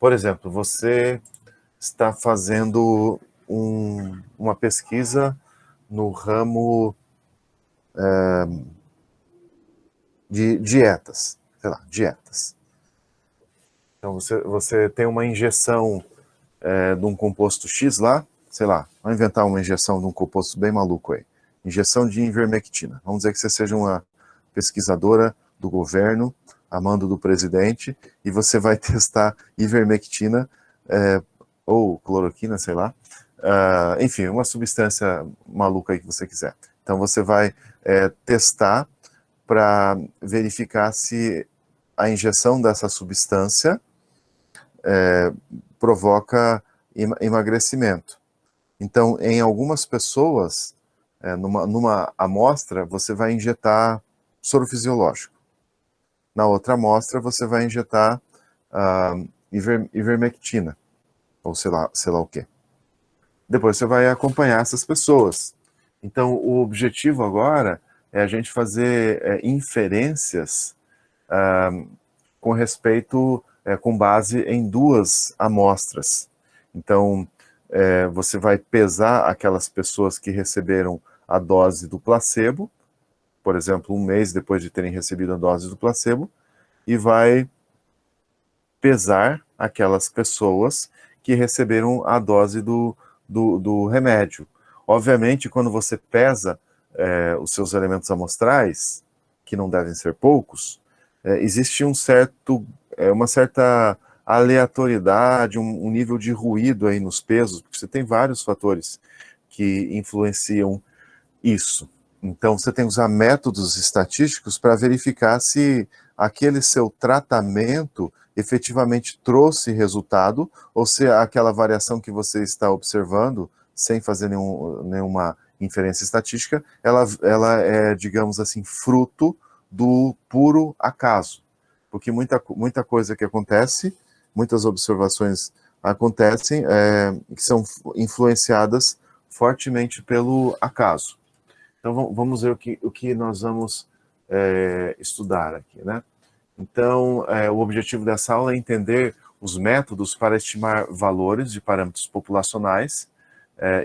Por exemplo, você está fazendo uma pesquisa no ramo de dietas, sei lá, dietas. Então, você tem uma injeção de um composto X lá, sei lá, vamos inventar uma injeção de um composto bem maluco aí. Injeção de ivermectina. Vamos dizer que você seja uma pesquisadora do governo, a mando do presidente, e você vai testar ivermectina, ou cloroquina, sei lá, enfim, uma substância maluca aí que você quiser. Então você vai testar para verificar se a injeção dessa substância provoca emagrecimento. Então, em algumas pessoas, numa amostra, você vai injetar soro fisiológico. Na outra amostra, você vai injetar ivermectina, ou sei lá o quê. Depois você vai acompanhar essas pessoas. Então, o objetivo agora é a gente fazer inferências com respeito, com base em duas amostras. Então, você vai pesar aquelas pessoas que receberam a dose do placebo, por exemplo, um mês depois de terem recebido a dose do placebo, e vai pesar aquelas pessoas que receberam a dose do remédio. Obviamente, quando você pesa os seus elementos amostrais, que não devem ser poucos, existe uma certa aleatoriedade, um nível de ruído aí nos pesos, porque você tem vários fatores que influenciam isso. Então, você tem que usar métodos estatísticos para verificar se aquele seu tratamento efetivamente trouxe resultado, ou se aquela variação que você está observando, sem fazer nenhuma inferência estatística, ela é, digamos assim, fruto do puro acaso. Porque muita coisa que acontece, muitas observações acontecem, que são influenciadas fortemente pelo acaso. Então, vamos ver o que nós vamos estudar aqui, né? Então, o objetivo dessa aula é entender os métodos para estimar valores de parâmetros populacionais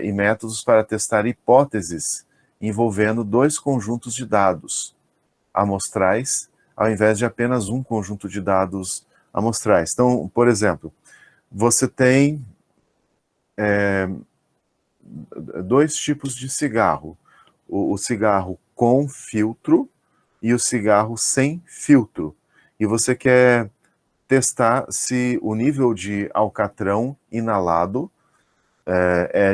e métodos para testar hipóteses envolvendo dois conjuntos de dados amostrais, ao invés de apenas um conjunto de dados amostrais. Então, por exemplo, você tem dois tipos de cigarro. O cigarro com filtro e o cigarro sem filtro. E você quer testar se o nível de alcatrão inalado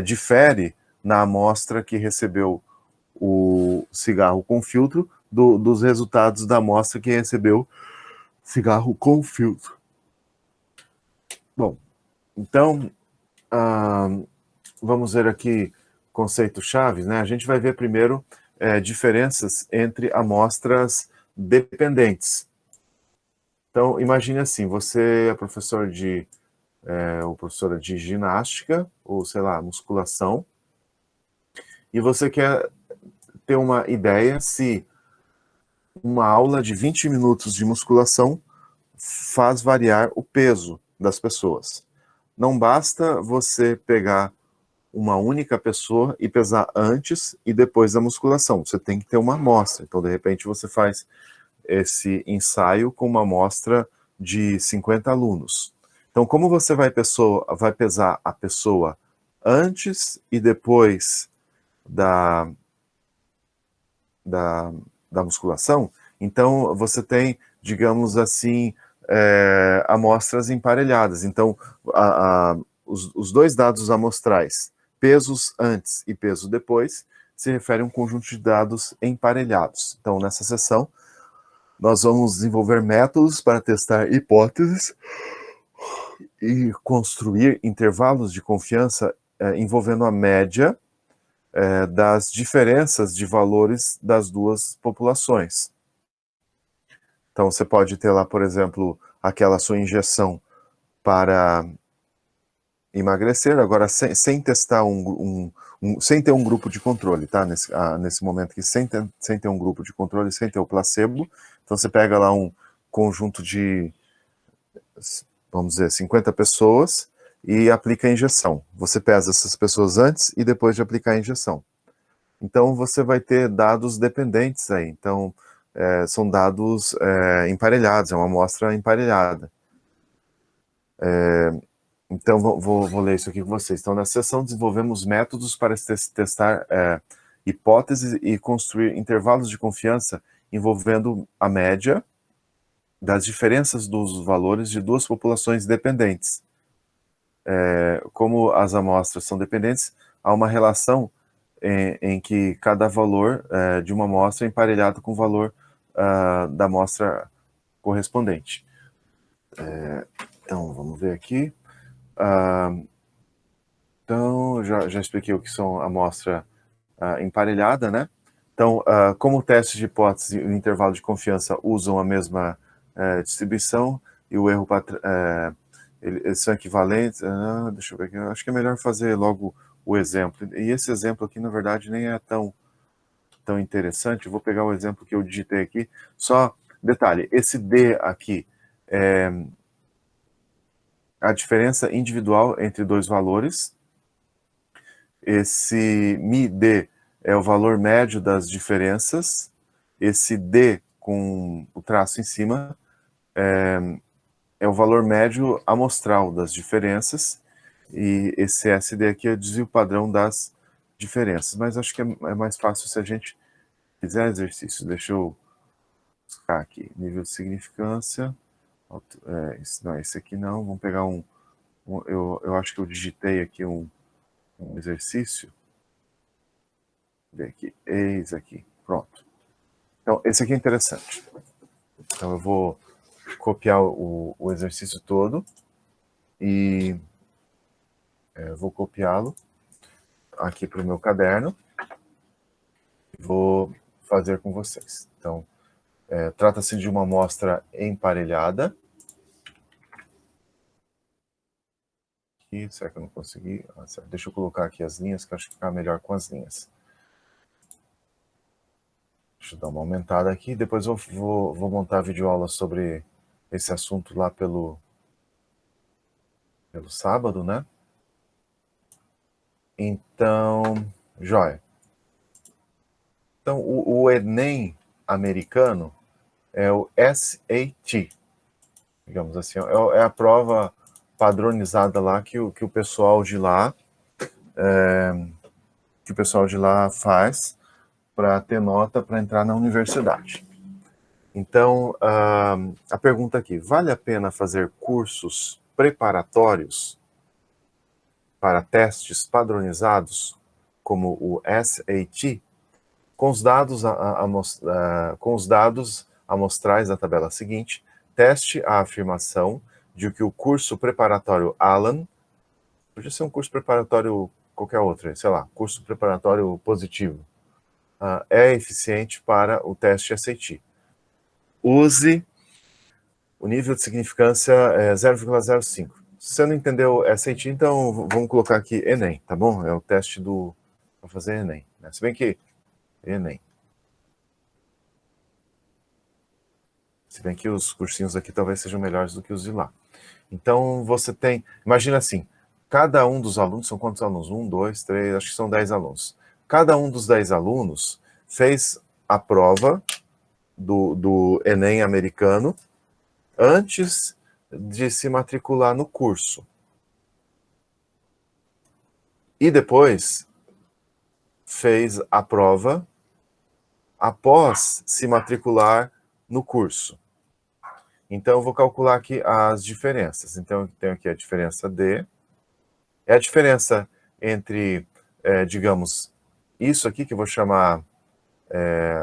difere na amostra que recebeu o cigarro com filtro dos resultados da amostra que recebeu cigarro com filtro. Bom, então, vamos ver aqui conceitos chaves, né? A gente vai ver primeiro diferenças entre amostras dependentes. Então, imagine assim, você é professor ou professora de ginástica, ou sei lá, musculação, e você quer ter uma ideia se uma aula de 20 minutos de musculação faz variar o peso das pessoas. Não basta você pegar uma única pessoa e pesar antes e depois da musculação. Você tem que ter uma amostra. Então, de repente, você faz esse ensaio com uma amostra de 50 alunos. Então, como você vai pesar a pessoa antes e depois da musculação? Então, você tem, digamos assim, amostras emparelhadas. Então, os dois dados amostrais, pesos antes e peso depois, se referem a um conjunto de dados emparelhados. Então, nessa sessão, nós vamos desenvolver métodos para testar hipóteses e construir intervalos de confiança envolvendo a média das diferenças de valores das duas populações. Então, você pode ter lá, por exemplo, aquela sua injeção para emagrecer, agora sem testar sem ter um grupo de controle, tá? Nesse momento aqui, sem ter um grupo de controle, sem ter o placebo. Então, você pega lá um conjunto de, vamos dizer, 50 pessoas e aplica a injeção. Você pesa essas pessoas antes e depois de aplicar a injeção. Então, você vai ter dados dependentes aí. Então, são dados emparelhados, é uma amostra emparelhada. Então, vou ler isso aqui com vocês. Então, na sessão, desenvolvemos métodos para testar hipóteses e construir intervalos de confiança envolvendo a média das diferenças dos valores de duas populações dependentes. Como as amostras são dependentes, há uma relação em que cada valor de uma amostra é emparelhado com o valor da amostra correspondente. Então, vamos ver aqui. Então, já expliquei o que são amostra emparelhada, né? Então, como o teste de hipótese e o intervalo de confiança usam a mesma distribuição e o erro eles são equivalentes, deixa eu ver aqui, eu acho que é melhor fazer logo o exemplo. E esse exemplo aqui, na verdade, nem é tão interessante. Eu vou pegar o exemplo que eu digitei aqui. Só detalhe, esse D aqui é a diferença individual entre dois valores. Esse μD é o valor médio das diferenças. Esse D com o traço em cima é o valor médio amostral das diferenças. E esse SD aqui é o desvio padrão das diferenças. Mas acho que é mais fácil se a gente fizer exercício. Deixa eu buscar aqui. Nível de significância. Não, esse aqui não. Vamos pegar eu acho que eu digitei aqui um exercício. Ver aqui. Eis aqui. Pronto. Então, esse aqui é interessante. Então, eu vou copiar o exercício todo e vou copiá-lo aqui para o meu caderno e vou fazer com vocês. Então, trata-se de uma amostra emparelhada. Aqui, será que eu não consegui? Deixa eu colocar aqui as linhas, que eu acho que fica melhor com as linhas. Deixa eu dar uma aumentada aqui, depois eu vou montar a videoaula sobre esse assunto lá pelo sábado, né? Então, joia. Então, o Enem americano é o SAT, digamos assim, é a prova padronizada lá que o pessoal de lá faz para ter nota para entrar na universidade. Então, a pergunta aqui, vale a pena fazer cursos preparatórios para testes padronizados, como o SAT, com os dados amostrais da tabela seguinte, teste a afirmação de que o curso preparatório Alan, podia ser um curso preparatório qualquer outro, sei lá, curso preparatório positivo, é eficiente para o teste SAT. Use o nível de significância 0,05. Se você não entendeu SAT, então vamos colocar aqui Enem, tá bom? É o teste para fazer Enem, né? Se bem que Enem. Se bem que os cursinhos aqui talvez sejam melhores do que os de lá. Então você tem, imagina assim, cada um dos alunos, são quantos alunos? 1, 2, 3, acho que são 10 alunos. Cada um dos 10 alunos fez a prova do Enem americano antes de se matricular no curso. E depois fez a prova após se matricular no curso. Então, eu vou calcular aqui as diferenças. Então, eu tenho aqui a diferença D. É a diferença entre, digamos, isso aqui que eu vou chamar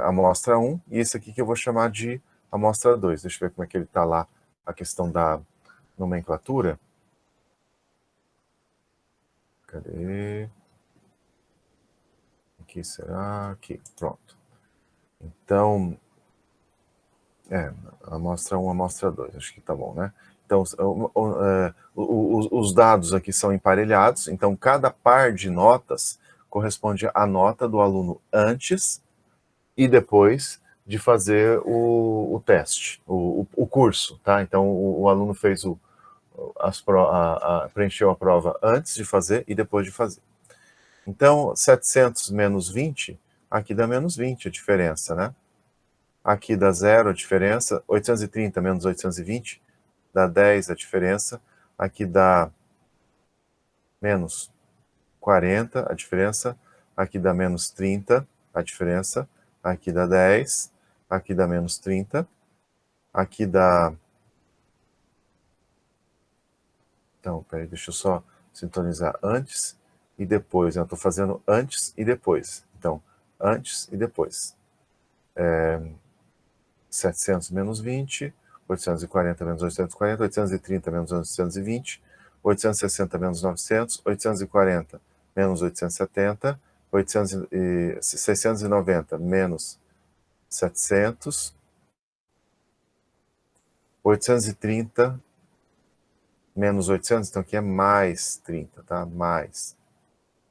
amostra 1 e isso aqui que eu vou chamar de amostra 2. Deixa eu ver como é que ele está lá, a questão da nomenclatura. Cadê? Aqui será? Aqui, pronto. Então, amostra 1, amostra 2, acho que tá bom, né? Então, os dados aqui são emparelhados, então cada par de notas corresponde à nota do aluno antes e depois de fazer o teste, o curso, tá? Então, o aluno fez preencheu a prova antes de fazer e depois de fazer. Então, 700 menos 20, aqui dá menos 20 a diferença, né? Aqui dá 0 a diferença, 830 menos 820, dá 10 a diferença, aqui dá menos 40 a diferença, aqui dá menos 30 a diferença, aqui dá 10, aqui dá menos 30, aqui dá... Então, peraí, deixa eu só sintonizar antes e depois. Eu estou fazendo antes e depois. Então, antes e depois. 700 menos 20, 840 menos 840, 830 menos 820, 860 menos 900, 840 menos 870, 690 menos 700, 830 menos 800, então aqui é mais 30, tá? Mais.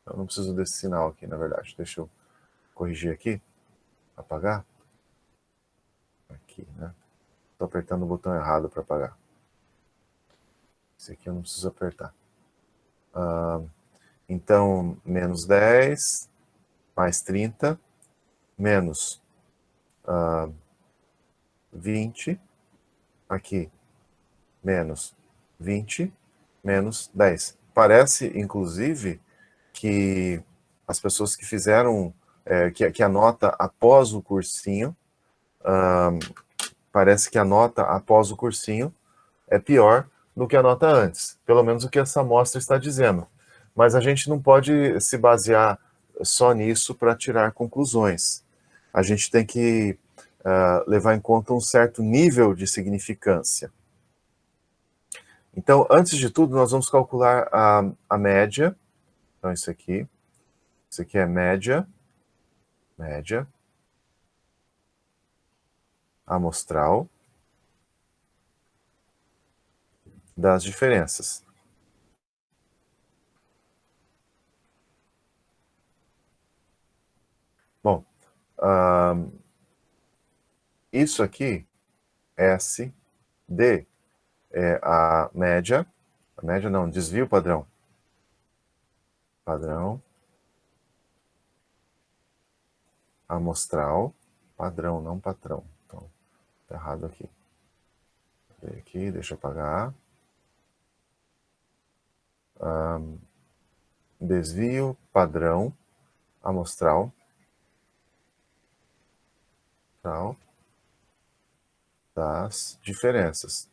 Eu não preciso desse sinal aqui, na verdade. Deixa eu corrigir aqui. Apagar. Aqui, né? Estou apertando o botão errado para apagar. Esse aqui eu não preciso apertar. Então, menos 10, mais 30, menos 20, aqui, menos 20, menos 10. Parece, inclusive, que as pessoas que fizeram, que a nota após o cursinho, parece que a nota após o cursinho é pior do que a nota antes. Pelo menos o que essa amostra está dizendo. Mas a gente não pode se basear só nisso para tirar conclusões. A gente tem que levar em conta um certo nível de significância. Então, antes de tudo, nós vamos calcular a média. Então, isso aqui é média amostral das diferenças. Bom, isso aqui, SD, é a média não, desvio padrão. Padrão amostral, padrão, não patrão. Então, tá errado aqui. Aqui, deixa eu apagar. Desvio padrão amostral das diferenças.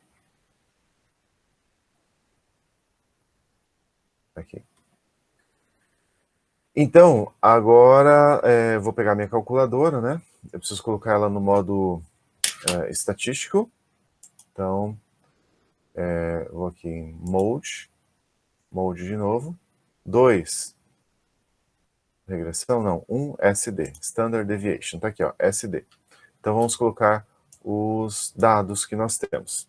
Aqui. Então, agora vou pegar minha calculadora, né? Eu preciso colocar ela no modo estatístico. Então, vou aqui em Mode de novo. 2, regressão, não, 1 SD, Standard Deviation, tá aqui, ó, SD. Então, vamos colocar os dados que nós temos.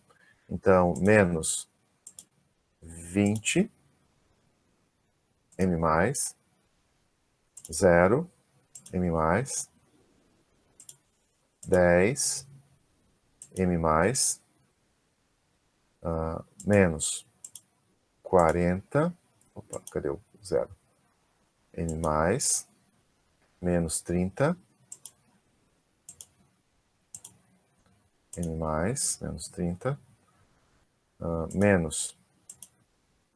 Então, menos 20 M+, 0 M+, 10 M+, menos 40, opa, cadê o 0? M+, menos 30, M+, menos 30, menos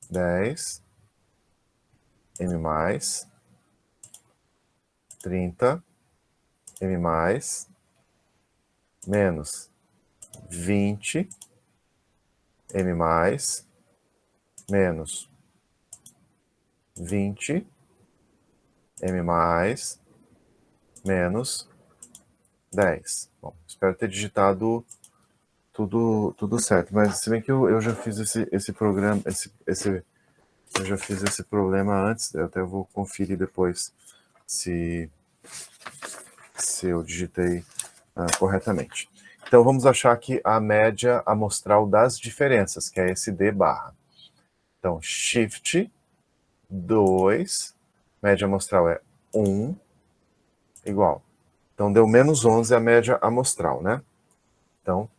10, M+, 30, M+, menos 20, M+, menos 20, M+, menos 10. Bom, espero ter digitado tudo certo, mas se bem que eu já fiz esse programa, eu já fiz esse problema antes, eu até vou conferir depois se eu digitei corretamente. Então, vamos achar aqui a média amostral das diferenças, que é esse D barra. Então, Shift 2, média amostral é 1, igual. Então, deu menos 11 a média amostral, né? Então,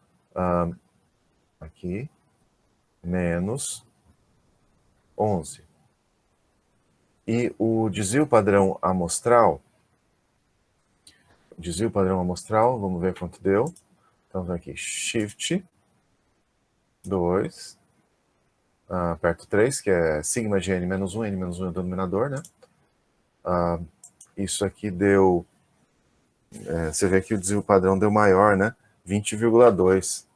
aqui, menos 11. E o desvio padrão amostral, vamos ver quanto deu. Então, vai aqui, Shift 2, aperto 3, que é sigma de n menos 1 é o denominador, né? Isso aqui deu, você vê que o desvio padrão deu maior, né? 20,2.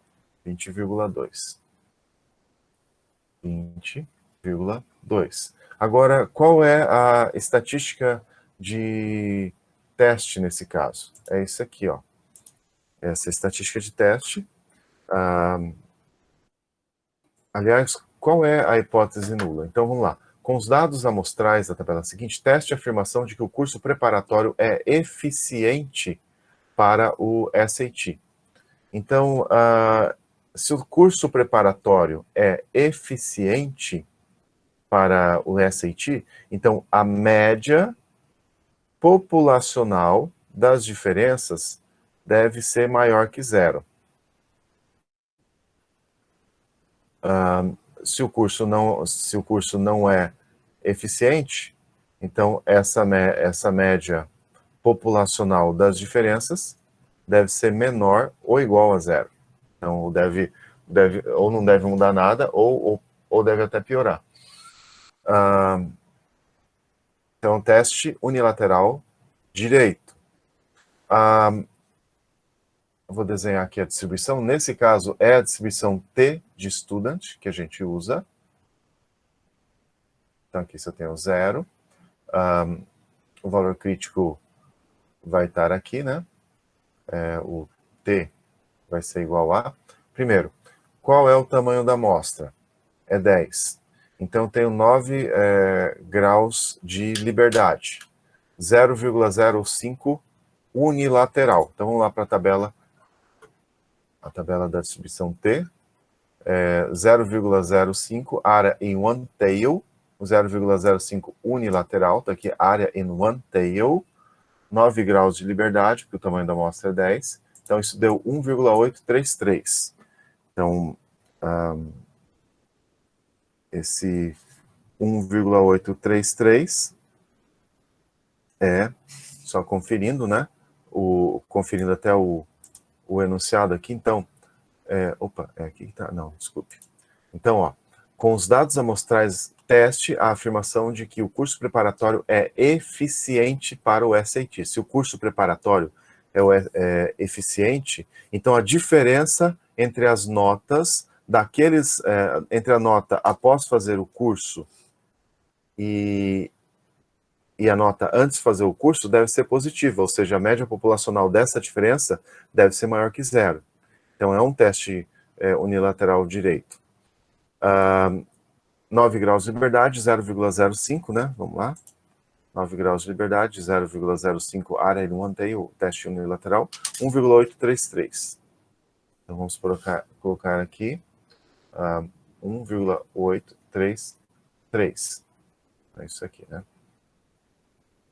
20,2. Agora, qual é a estatística de teste nesse caso? É isso aqui, ó. Essa estatística de teste. Aliás, qual é a hipótese nula? Então, vamos lá. Com os dados amostrais da tabela seguinte, teste a afirmação de que o curso preparatório é eficiente para o SAT. Então, se o curso preparatório é eficiente para o SAT, então a média populacional das diferenças deve ser maior que zero. Se o curso não é eficiente, então essa média populacional das diferenças deve ser menor ou igual a zero. Então, ou não deve mudar nada, ou deve até piorar. Então, teste unilateral direito. Eu vou desenhar aqui a distribuição. Nesse caso, é a distribuição T de student que a gente usa. Então, aqui você tem o zero. O valor crítico vai estar aqui, né? O T vai ser igual a... Primeiro, qual é o tamanho da amostra? É 10. Então, eu tenho 9 graus de liberdade. 0,05 unilateral. Então, vamos lá para a tabela da distribuição T. 0,05 área in one tail. 0,05 unilateral. Está aqui, área in one tail. 9 graus de liberdade, porque o tamanho da amostra é 10. Então, isso deu 1,833. Então, esse 1,833 é, só conferindo, né? Conferindo até o enunciado aqui. Então, aqui que tá, não, desculpe. Então, ó, com os dados amostrais, teste a afirmação de que o curso preparatório é eficiente para o SAT. Se o curso preparatório é eficiente, então a diferença entre as notas entre a nota após fazer o curso e a nota antes de fazer o curso deve ser positiva, ou seja, a média populacional dessa diferença deve ser maior que zero. Então, é um teste unilateral direito. 9 graus de liberdade, 0,05, né? Vamos lá. 9 graus de liberdade, 0,05 área in one tail, teste unilateral, 1,833. Então, vamos colocar aqui 1,833. É isso aqui, né?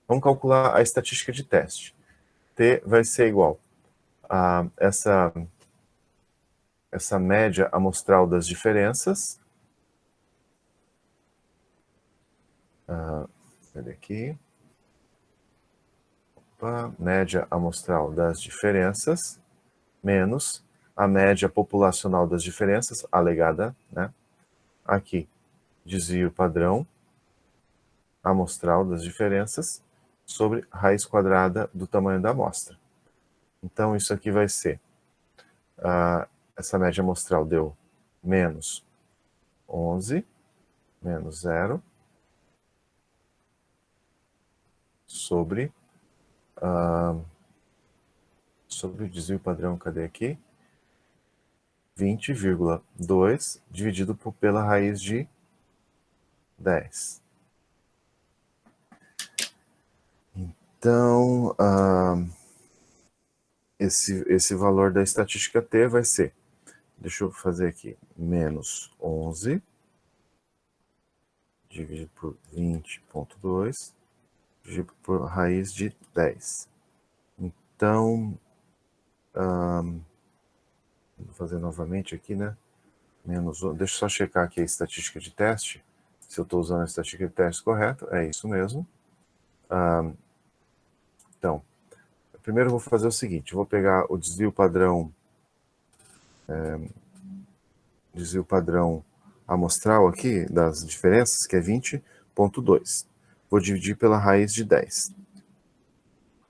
Vamos calcular a estatística de teste. T vai ser igual a essa média amostral das diferenças. Cadê aqui? Média amostral das diferenças, menos a média populacional das diferenças, alegada, né? Aqui, desvio padrão amostral das diferenças, sobre raiz quadrada do tamanho da amostra. Então, isso aqui vai ser, essa média amostral deu menos 11, menos 0, sobre o desvio padrão, cadê aqui? 20,2 dividido pela raiz de 10. Então, esse valor da estatística T vai ser, deixa eu fazer aqui, menos 11 dividido por 20,2 dividido por raiz de 10. Então, vou fazer novamente aqui, né? Menos 1. Deixa eu só checar aqui a estatística de teste. Se eu estou usando a estatística de teste correta, é isso mesmo. Então, primeiro eu vou fazer o seguinte, eu vou pegar o desvio padrão amostral aqui, das diferenças, que é 20,2. Vou dividir pela raiz de 10.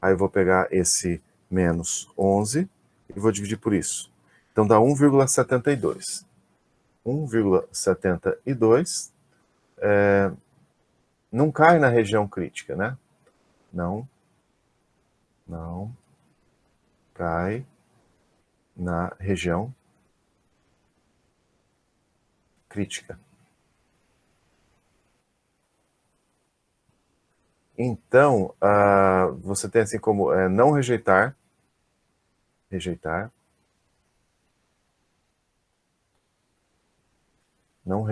Aí eu vou pegar esse menos 11 e vou dividir por isso. Então dá 1,72. 1,72 não cai na região crítica, né? Não cai na região crítica. Então, você tem assim como não rejeitar, não